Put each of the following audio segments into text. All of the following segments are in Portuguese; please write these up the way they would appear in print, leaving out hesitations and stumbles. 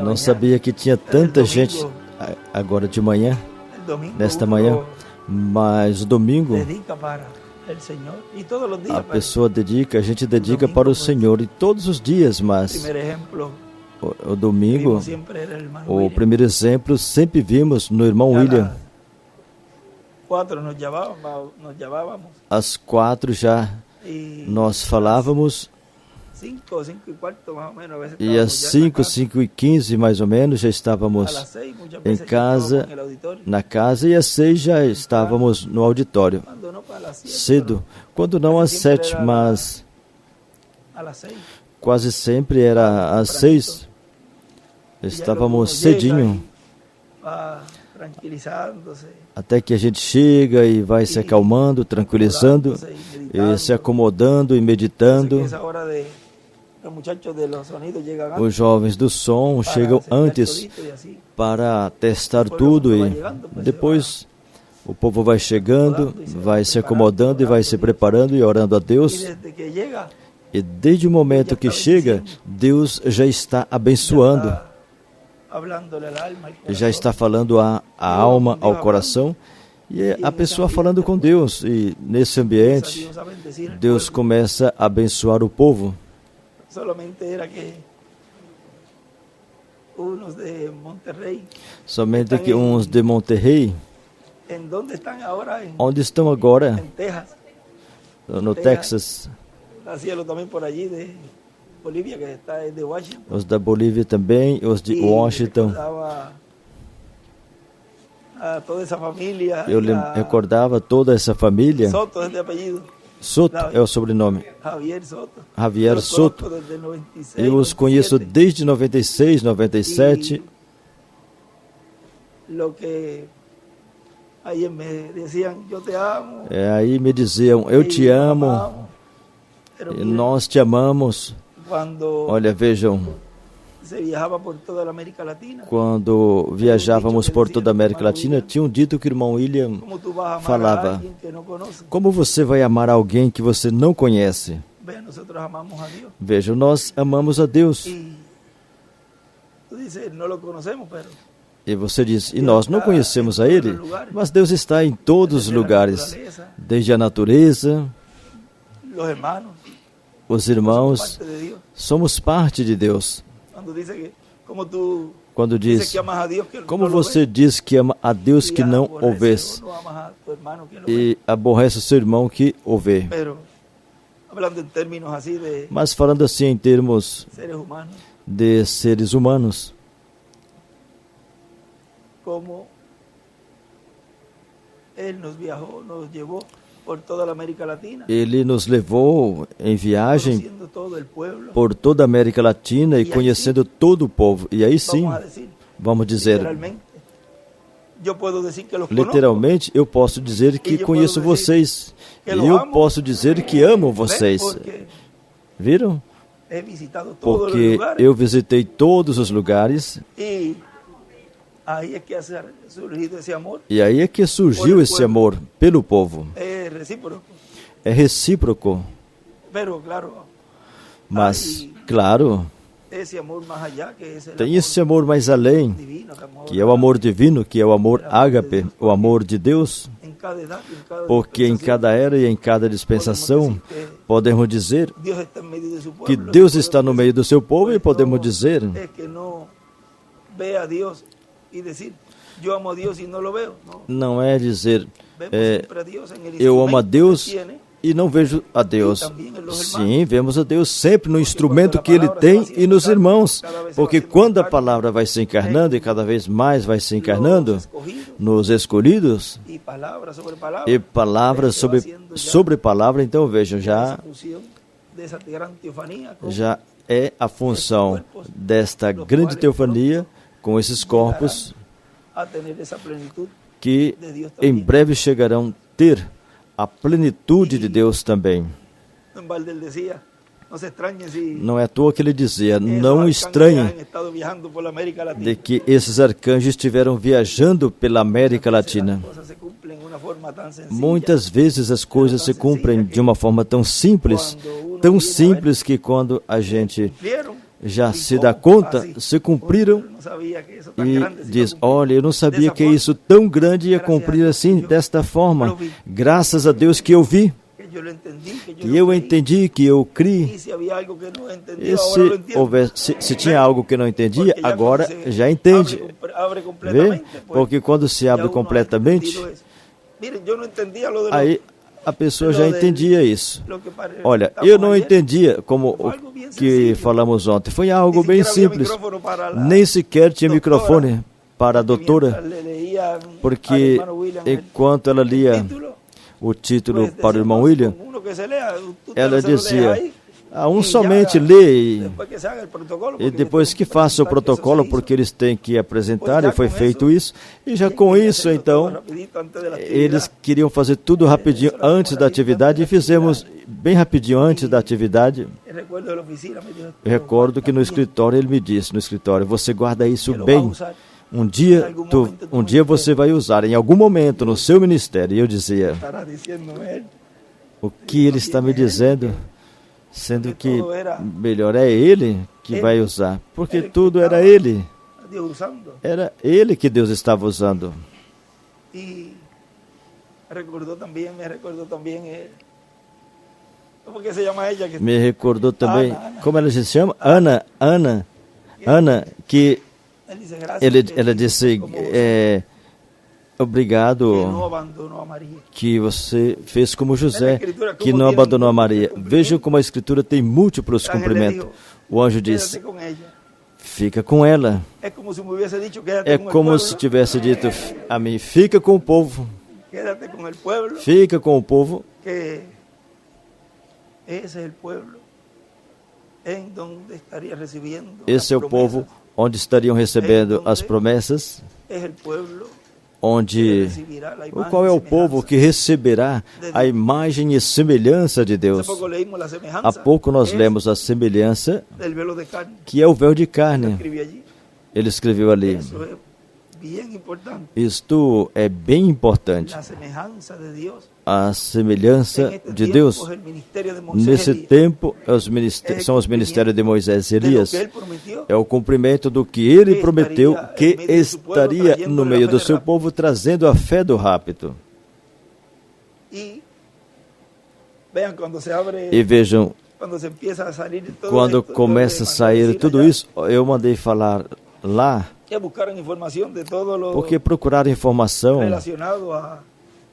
Não sabia que tinha tanta gente agora de manhã, nesta manhã, mas o domingo a pessoa dedica, a gente dedica para o Senhor e todos os dias, mas o domingo, o primeiro exemplo sempre vimos no irmão William. Às 4 já nós falávamos e às 5, 5:15 mais ou menos já estávamos em casa, na casa, e às 6 já estávamos no auditório, cedo, quando não às 7, mas quase sempre era às 6, estávamos cedinho, até que a gente chega e vai se acalmando, tranquilizando, e se acomodando e meditando. Os jovens do som chegam antes para testar tudo e depois o povo vai chegando, vai se acomodando e vai se preparando e orando a Deus. E desde o momento que chega, Deus já está abençoando, já está falando à alma, ao coração, e a pessoa falando com Deus. E nesse ambiente, Deus começa a abençoar o povo. Somente que uns de Monterrey, onde estão agora, no Texas, os da Bolívia também, os de Washington. Eu recordava toda essa família. Soto é o sobrenome. Javier Soto. Eu os conheço desde 96, 97. Aí me diziam, eu te amo, e nós te amamos. Olha, vejam, quando viajávamos por toda a América Latina, tinha um dito que o irmão William falava: como você vai amar alguém que você não conhece? Veja, nós amamos a Deus. E você diz, e nós não conhecemos a Ele, mas Deus está em todos os lugares, desde a natureza, os irmãos, somos parte de Deus. Quando diz, como você diz que ama a Deus que não o vês e aborrece o seu irmão que o vê? Mas falando assim em termos de seres humanos, como Ele nos levou em viagem por toda a América Latina e conhecendo todo o povo. E aí sim, vamos dizer, literalmente, eu posso dizer que conheço vocês. Eu posso dizer que amo vocês. Viram? Porque eu visitei todos os lugares. E aí é que surgiu esse amor pelo povo. É recíproco. Mas, claro, tem esse amor mais além, que é o amor divino, que é o amor ágape, o amor de Deus. Porque em cada era e em cada dispensação, podemos dizer que Deus está no meio do seu povo e podemos dizer não é dizer eu amo a Deus e não vejo a Deus. Sim, vemos a Deus sempre no instrumento que Ele tem e nos irmãos, porque quando a palavra vai se encarnando e cada vez mais vai se encarnando nos escolhidos, e palavra sobre palavra, então vejam, já é a função desta grande teofania com esses corpos que em breve chegarão a ter a plenitude de Deus também. Não é à toa que ele dizia, não estranhe de que esses arcanjos estiveram viajando pela América Latina. Muitas vezes as coisas se cumprem de uma forma tão simples que quando a gente já se dá conta, se cumpriram e diz, olha, eu não sabia que isso tão grande ia cumprir assim, desta forma. Graças a Deus que eu vi, que eu entendi, que eu criei. E se tinha algo que não entendia, agora já entende. Vê? Porque quando se abre completamente, aí a pessoa já entendia isso. Olha, eu não entendia como o que falamos ontem. Foi algo bem simples. Nem sequer tinha microfone para a doutora, porque enquanto ela lia o título para o irmão William, ela dizia, somente lê e depois que faça o protocolo, porque eles têm que apresentar, e foi feito isso, e já com isso, então, eles queriam fazer tudo rapidinho antes da atividade, e fizemos bem rapidinho antes da atividade. Eu recordo que no escritório ele me disse, você guarda isso bem, um dia você vai usar, em algum momento no seu ministério. E eu dizia, o que ele está me dizendo? Sendo que melhor é ele que vai usar, porque tudo era ele. Era ele que Deus estava usando. Me recordou também, como ela se chama? Ana, que ela disse, obrigado que você fez como José, que não abandonou a Maria. Vejam como a Escritura tem múltiplos cumprimentos. O anjo disse, fica com ela. É como se tivesse dito a mim, fica com o povo. Fica com o povo. Esse é o povo onde estariam recebendo as promessas, qual é o povo que receberá a imagem e semelhança de Deus. Há pouco nós lemos a semelhança, que é o véu de carne. Ele escreveu ali. Isto é bem importante. A semelhança de Deus. Nesse tempo, são os ministérios de Moisés e Elias. É o cumprimento do que ele prometeu, que estaria no meio do seu povo, trazendo a fé do rapto. E vejam, quando começa a sair tudo isso, eu mandei falar lá, porque procuraram informação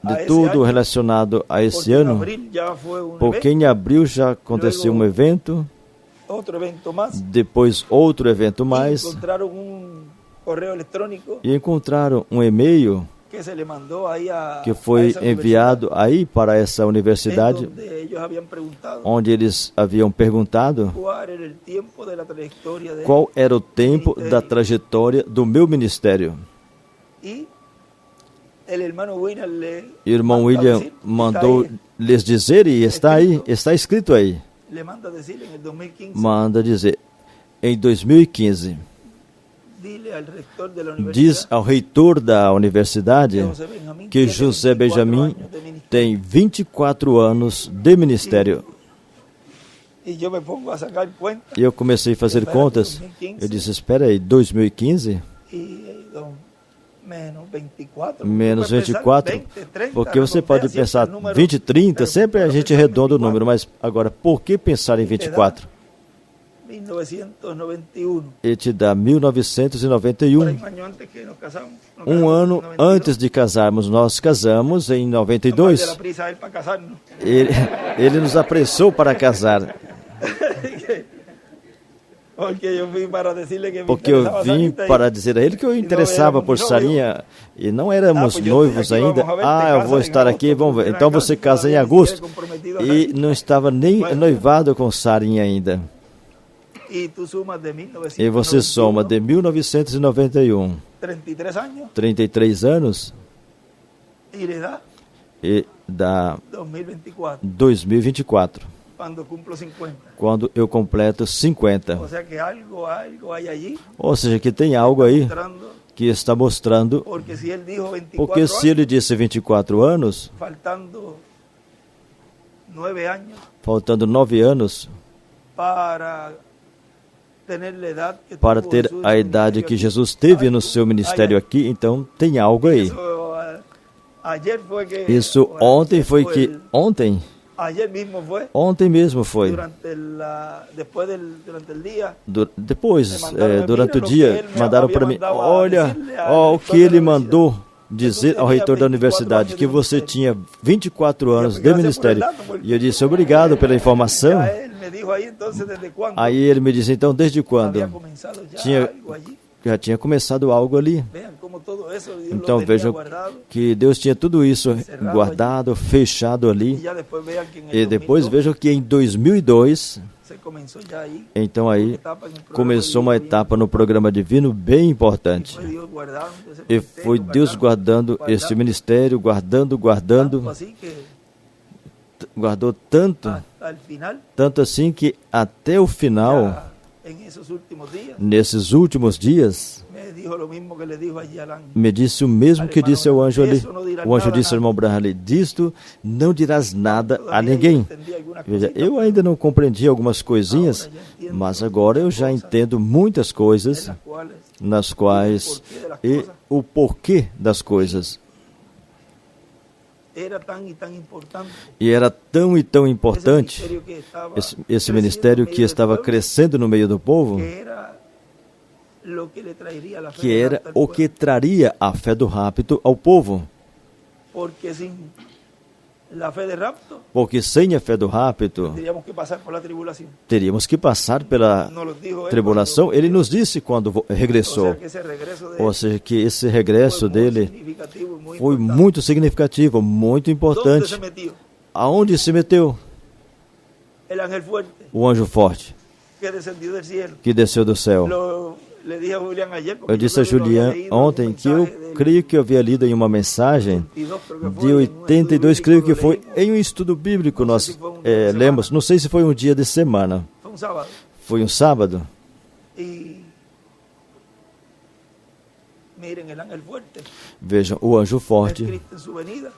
de tudo relacionado a esse ano, porque em abril já aconteceu um evento, depois outro evento mais, e encontraram um e-mail que foi enviado aí para essa universidade, onde eles haviam perguntado qual era o tempo da trajetória do meu ministério. E o irmão William mandou lhes dizer, e está aí, está escrito aí, manda dizer, em 2015, diz ao reitor da universidade que José Benjamin tem 24 anos de ministério. E eu comecei a fazer contas. Eu disse, espera aí, 2015? Menos 24? Porque você pode pensar 20, 30, sempre a gente arredonda o número, mas agora, por que pensar em 24? E te dá 1991. Um ano antes de casarmos, nós casamos em 92. Ele nos apressou para casar. Porque eu vim para dizer a ele que eu interessava por Sarinha e não éramos noivos ainda. Eu vou estar aqui, vamos ver. Então você casa em agosto. E não estava nem noivado com Sarinha ainda. E você soma de 1991, 33 anos, e dá 2024, quando eu completo 50. Ou seja, que tem algo aí que está mostrando, porque se ele disse 24 anos, faltando 9 anos, para ter a idade que Jesus teve no seu ministério aqui, então tem algo aí. Isso ontem foi que... Ontem mesmo foi. Depois, durante o dia, mandaram para mim, olha, o que ele mandou dizer ao reitor da universidade, que você tinha 24 anos de ministério. E eu disse, obrigado pela informação. Aí ele me disse, então, desde quando? Já tinha começado algo ali. Então vejam que Deus tinha tudo isso guardado, fechado ali. E depois vejam que em 2002, então aí começou uma etapa no programa divino bem importante. E foi Deus guardando este ministério, guardando, guardou tanto assim que até o final, nesses últimos dias, me disse o mesmo que disse ao anjo ali. O anjo disse ao irmão Branham ali, disto não dirás nada a ninguém. Veja, eu ainda não compreendi algumas coisinhas, mas agora eu já entendo muitas coisas, nas quais, e o porquê das coisas. E era tão e tão importante esse ministério que estava crescendo no meio do povo, que era o que traria a fé do rapto ao povo. Porque sem a fé do rapto, teríamos que passar pela tribulação. Ele nos disse quando regressou. Ou seja, que esse regresso dele foi muito significativo, muito importante. Aonde se meteu? O anjo forte, que desceu do céu. Eu disse a Julian ontem que eu creio que eu havia lido em uma mensagem de 82, creio que foi em um estudo bíblico, nós lemos, não sei se foi um dia de semana, foi um sábado. Vejam, o anjo forte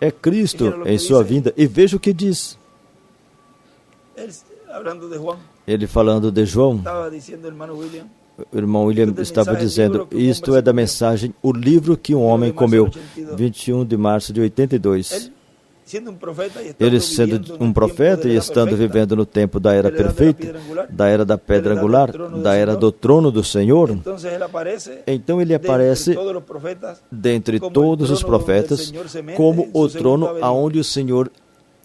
é Cristo em sua vinda, e veja o que diz. Ele falando de João, o irmão William estava dizendo, isto é da mensagem, o livro que um homem comeu, 21 de março de 82. Ele sendo um profeta e estando vivendo no tempo da era perfeita, da era da pedra angular, da era do trono do Senhor, então ele aparece dentre todos os profetas como o trono aonde o Senhor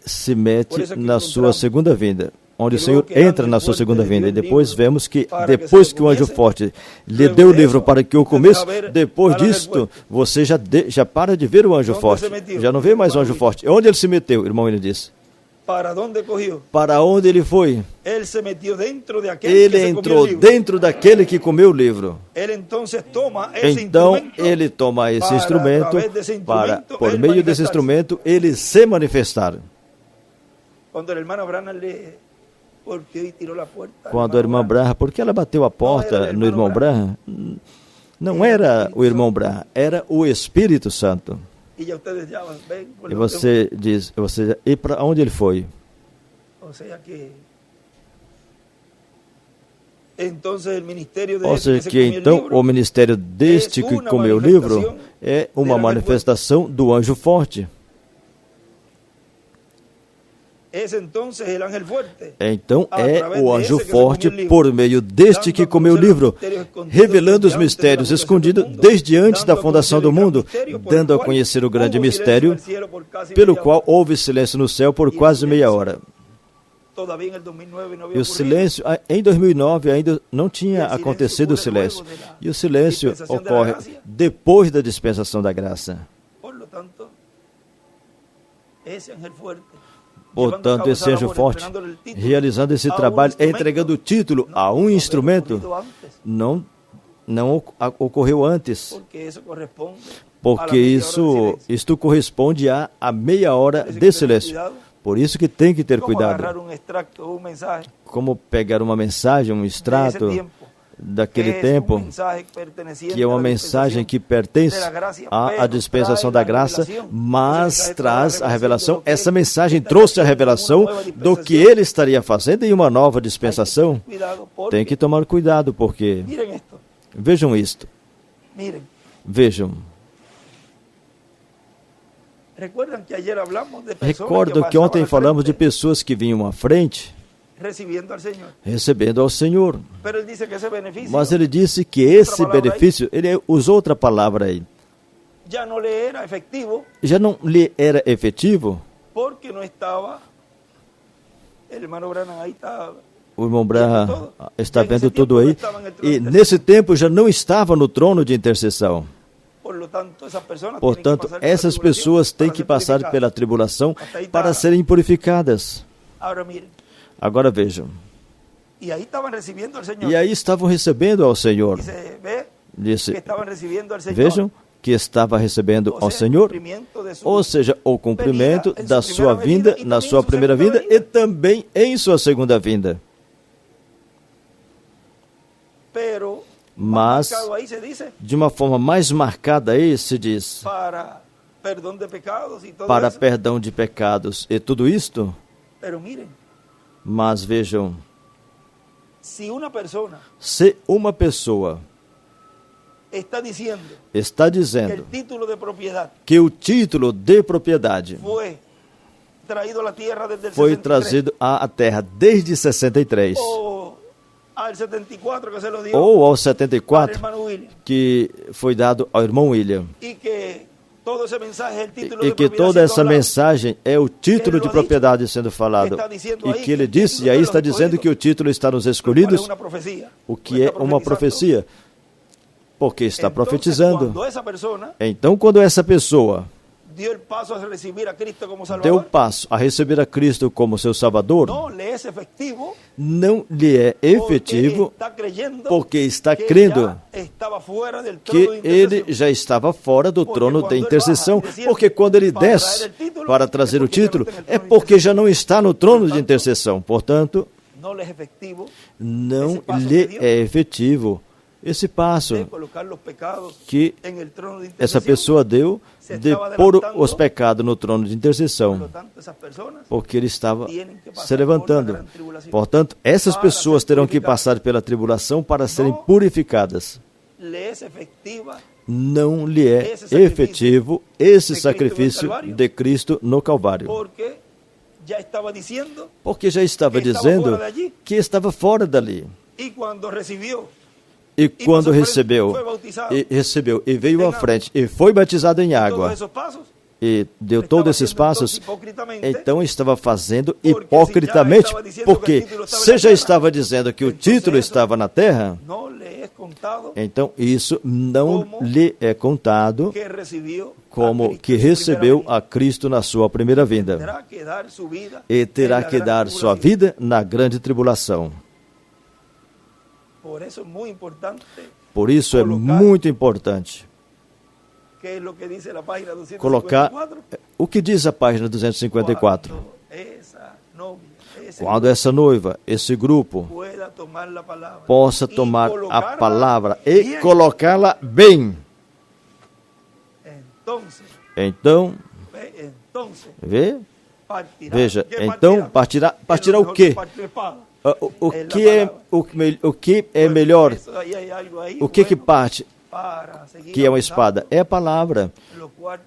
se mete na sua segunda vinda, onde o Senhor entra na sua segunda vinda. E depois vemos que, depois que o anjo forte lhe deu o livro para que o comesse, depois disto, você já para de ver o anjo forte. Já não vê mais o anjo forte. Onde ele se meteu, irmão, ele disse? Para onde ele foi? Ele entrou dentro daquele que comeu o livro. Então, ele toma esse instrumento para, por meio desse instrumento, ele se manifestar. Quando a irmã Branham, porque ela bateu a porta no irmão Branham, não era o irmão Branham, era o Espírito Santo. E você diz, e para onde ele foi? Ou seja, que então o ministério deste que comeu o livro é uma manifestação do anjo forte. Então é o anjo forte por meio deste que comeu o livro, revelando os mistérios escondidos desde antes da fundação do mundo, dando a conhecer o grande mistério, pelo qual houve silêncio no céu por quase meia hora. E o silêncio, em 2009 ainda não tinha acontecido o silêncio. E o silêncio ocorre depois da dispensação da graça. Portanto, esse anjo forte, realizando esse trabalho, entregando o título a um instrumento, não ocorreu antes, porque isto corresponde a meia hora de silêncio. Por isso que tem que ter cuidado. Como pegar uma mensagem, um extrato daquele tempo, que é uma mensagem que pertence à dispensação da graça, mas traz a revelação. Essa mensagem trouxe a revelação do que ele estaria fazendo em uma nova dispensação. Tem que tomar cuidado, porque vejam isto. Vejam. Recordo que ontem falamos de pessoas que vinham à frente recebendo ao Senhor. Mas ele disse que esse benefício, ele usou outra palavra aí, já não lhe era efetivo, porque não estava, o irmão Branham está vendo tudo aí, e nesse tempo já não estava no trono de intercessão. Portanto, essas pessoas têm que passar pela tribulação para serem purificadas. Agora vejam. E aí estavam recebendo ao Senhor. Disse, vejam que estava recebendo ao Senhor, ou seja, o cumprimento da sua vinda na sua primeira vinda e também em sua segunda vinda. Mas, de uma forma mais marcada aí, se diz, para perdão de pecados e tudo isto. Mas vejam, se uma pessoa está dizendo que o título de propriedade foi trazido à terra desde 63, ou ao 74, que foi dado ao irmão William, e que toda essa mensagem é o título de propriedade sendo falado, e que ele disse, e aí está dizendo que o título está nos escolhidos, o que é uma profecia, porque está profetizando. Então, quando essa pessoa deu o passo a receber a Cristo como seu Salvador, não lhe é efetivo, porque está crendo que ele já estava fora do trono de intercessão, porque quando ele desce para trazer o título, é porque já não está no trono de intercessão. Portanto, não lhe é efetivo esse passo que essa pessoa deu de pôr os pecados no trono de intercessão, porque ele estava se levantando. Portanto, essas pessoas terão que passar pela tribulação para serem purificadas. Não lhe é efetivo esse sacrifício de Cristo no Calvário, porque já estava dizendo que estava fora dali. E quando recebeu e veio à frente e foi batizado em água e deu todos esses passos, então estava fazendo hipocritamente, porque se já estava dizendo que o título estava na terra, então isso não lhe é contado como que recebeu a Cristo na sua primeira vinda, e terá que dar sua vida na grande tribulação. Por isso é muito importante colocar o que diz a página 254. Quando essa noiva, esse grupo, possa tomar a palavra e colocá-la bem. Então, veja, então partirá o quê? O que é melhor? O que parte? Que é uma espada? É a palavra.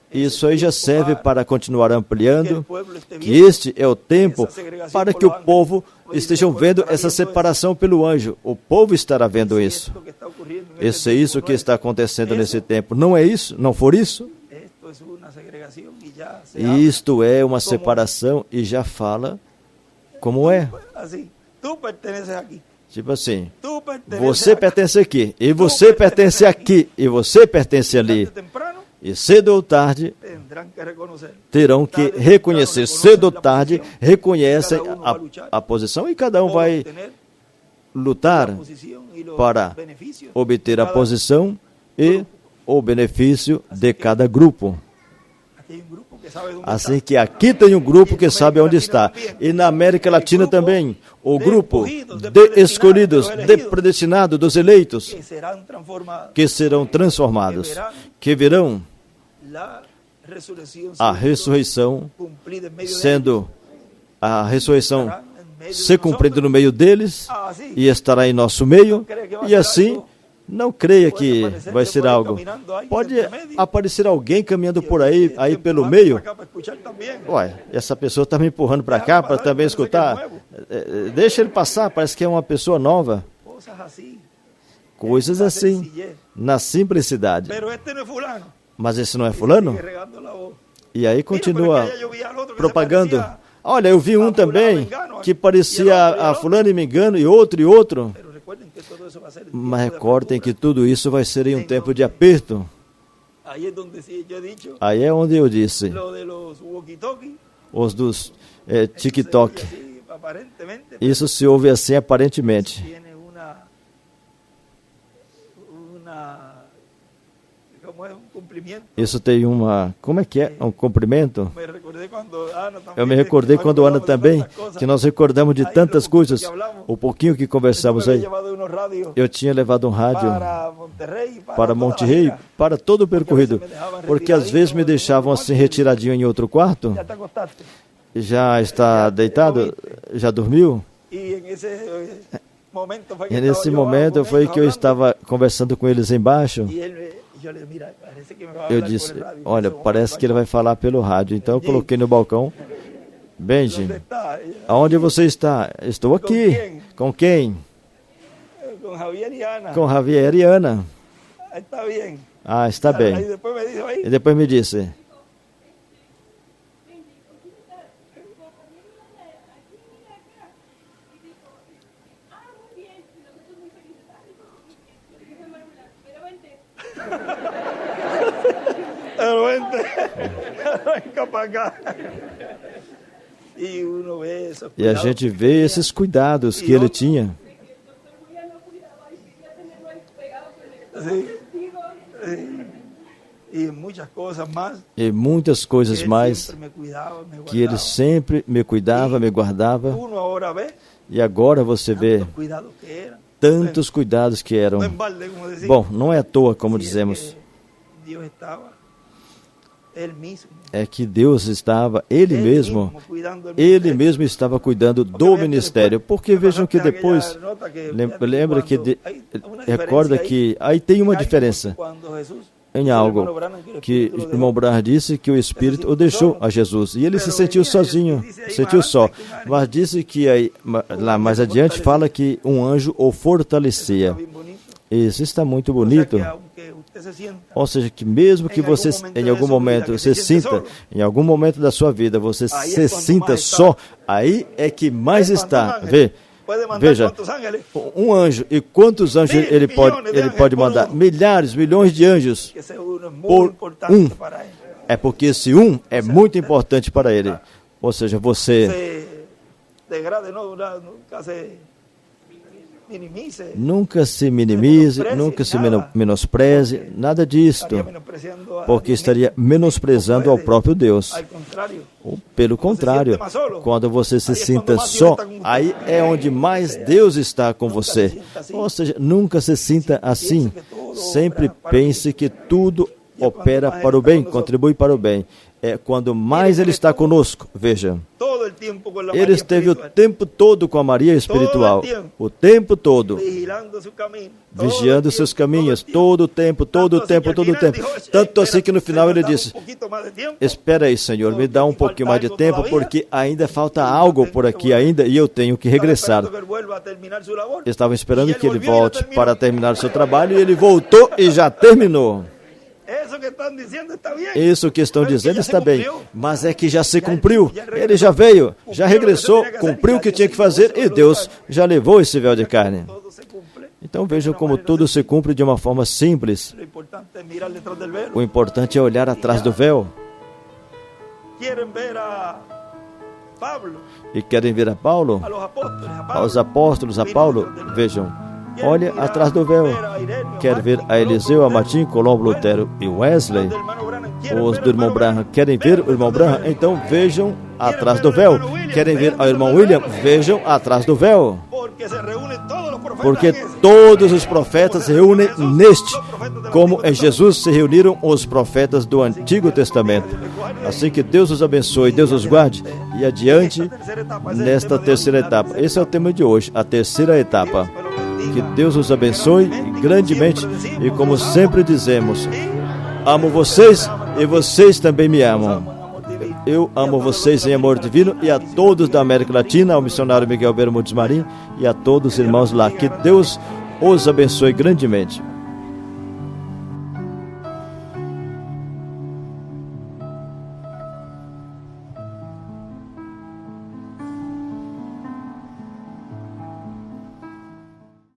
Isso aí já serve para continuar ampliando, que este é o tempo para que o povo estejam vendo essa separação pelo anjo. O povo estará vendo isso. Isso é isso que está acontecendo nesse tempo. Não é isso? Não for isso? Isto é uma separação e já fala como é. Tipo assim, você pertence aqui, e você pertence aqui, e você pertence ali. E cedo ou tarde, terão que reconhecer. Cedo ou tarde, reconhecem a posição, e cada um vai lutar para obter a posição e o benefício de cada grupo. Assim que aqui tem um grupo que sabe onde está. E na América Latina também, o grupo de escolhidos, de predestinados, dos eleitos, que serão transformados, que verão a ressurreição sendo a ressurreição se cumprindo no meio deles e estará em nosso meio, e assim não creia que vai ser algo. Pode aparecer alguém caminhando por aí pelo meio. Ué, essa pessoa está me empurrando para cá para também escutar. Deixa ele passar, parece que é uma pessoa nova. Coisas assim, na simplicidade. Mas esse não é fulano? E aí continua propagando. Olha, eu vi um também que parecia a fulano e me engano, e outro. Mas recordem que tudo isso vai ser em um tempo de aperto. Aí é onde eu disse. Os dos TikTok. Isso se ouve assim aparentemente. Isso tem uma... Como é que é? Um cumprimento? Eu me recordei quando Ana também, que nós recordamos de tantas coisas. O pouquinho que conversamos aí. Eu tinha levado um rádio para Monterrey, para todo o percorrido. Porque às vezes me deixavam assim retiradinho em outro quarto. Já está deitado? Já dormiu? E nesse momento foi que eu estava conversando com eles embaixo. Eu disse, olha, parece que ele vai falar pelo rádio. Então eu coloquei no balcão. Benji, aonde você está? Estou aqui. Com quem? Com Javier e Ana. Ah, está bem. E depois me disse. E a gente vê esses cuidados que ele tinha. E muitas coisas mais que ele sempre me cuidava, me guardava. E agora você vê tantos cuidados que eram. Bom, não é à toa, como dizemos. É que Deus estava, Ele mesmo estava cuidando do ministério. Porque vejam que depois, lembra que, recorda que aí tem uma diferença em algo, que o irmão Branham disse que o Espírito o deixou a Jesus, e ele se sentiu sozinho, sentiu só, mas disse que aí, lá mais adiante fala que um anjo o fortalecia. Isso está muito bonito. Ou seja, que mesmo que você em algum momento se sinta, em algum momento da sua vida, você se sinta só, aí é que mais está. Veja, um anjo, e quantos anjos ele pode mandar? Milhares, milhões de anjos por um. É porque esse um é muito importante para ele. Ou seja, você nunca se minimize, nunca se menospreze, nada disto, porque estaria menosprezando ao próprio Deus. Ou, pelo contrário, quando você se sinta só, aí é onde mais Deus está com você. Ou seja, nunca se sinta assim. Sempre pense que tudo opera para o bem, contribui para o bem. É quando mais Ele está conosco. Veja, Ele esteve o tempo todo com a Maria espiritual, o tempo todo, vigiando seus caminhos, todo o tempo. Tanto assim que no final Ele disse, espera aí, Senhor, me dá um pouquinho mais de tempo, porque ainda falta algo por aqui ainda, e eu tenho que regressar. Estavam esperando que Ele volte para terminar o seu trabalho, e Ele voltou e já terminou. Isso que estão dizendo está bem, mas é que já se cumpriu. Ele já veio, já regressou, cumpriu o que tinha que fazer e Deus já levou esse véu de carne. Então vejam como tudo se cumpre de uma forma simples. O importante é olhar atrás do véu. E querem ver a Paulo? Aos apóstolos, a Paulo? Vejam. Olha atrás do véu. Quer ver a Eliseu, a Martim, Colombo, Lutero e Wesley? Os do irmão Branham querem ver o irmão Branham? Então vejam atrás do véu. Querem ver o irmão William? Vejam atrás do véu. Porque todos os profetas se reúnem neste, como em Jesus se reuniram os profetas do Antigo Testamento. Assim que Deus os abençoe, Deus os guarde e adiante nesta terceira etapa. Esse é o tema de hoje, a terceira etapa. Que Deus os abençoe grandemente e, como sempre dizemos, amo vocês e vocês também me amam. Eu amo vocês em amor divino e a todos da América Latina, ao missionário Miguel Bermudes Marim e a todos os irmãos lá. Que Deus os abençoe grandemente.